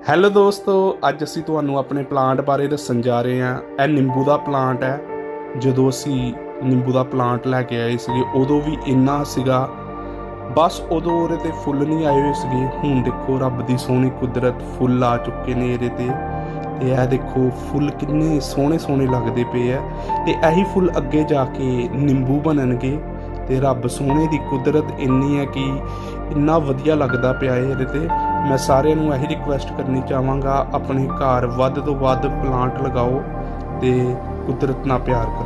Hello ਦੋਸਤੋ, ਅੱਜ ਅਸੀਂ ਤੁਹਾਨੂੰ ਆਪਣੇ ਪਲਾਂਟ ਬਾਰੇ ਦੱਸਣ ਜਾ ਰਹੇ ਹਾਂ। ਇਹ ਨਿੰਬੂ ਦਾ ਪਲਾਂਟ ਹੈ। ਜਦੋਂ ਅਸੀਂ ਨਿੰਬੂ ਦਾ ਪਲਾਂਟ ਲੈ ਕੇ ਆਏ ਸੀਗੇ ਉਦੋਂ ਵੀ ਇੰਨਾ ਸੀਗਾ, ਬਸ ਉਦੋਂ ਉਹਦੇ 'ਤੇ ਫੁੱਲ ਨਹੀਂ ਆਏ ਹੋਏ ਸੀਗੇ। ਹੁਣ ਦੇਖੋ ਰੱਬ ਦੀ ਸੋਹਣੀ ਕੁਦਰਤ, ਫੁੱਲ ਆ ਚੁੱਕੇ ਨੇ ਇਹਦੇ 'ਤੇ। ਤੇ ਇਹ ਦੇਖੋ ਫੁੱਲ ਕਿੰਨੇ ਸੋਹਣੇ ਸੋਹਣੇ ਲੱਗਦੇ ਪਏ ਆ। ਤੇ ਇਹੀ ਫੁੱਲ ਅੱਗੇ ਜਾ ਕੇ ਨਿੰਬੂ ਬਣਨਗੇ। ਤੇ ਰੱਬ ਸੋਹਣੇ ਦੀ ਕੁਦਰਤ ਇੰਨੀ ਹੈ ਕਿ ਇੰਨਾ ਵਧੀਆ ਲੱਗਦਾ ਪਿਆ ਹੈ ਇਹਦੇ 'ਤੇ। ਮੈਂ ਸਾਰਿਆਂ ਨੂੰ ਇਹੀ ਰਿਕੁਐਸਟ ਕਰਨੀ ਚਾਹਾਂਗਾ, ਆਪਣੇ ਘਰ ਵੱਧ ਤੋਂ ਵੱਧ ਪਲਾਂਟ ਲਗਾਓ ਤੇ ਕੁਦਰਤ ਨਾਲ ਪਿਆਰ ਕਰੋ।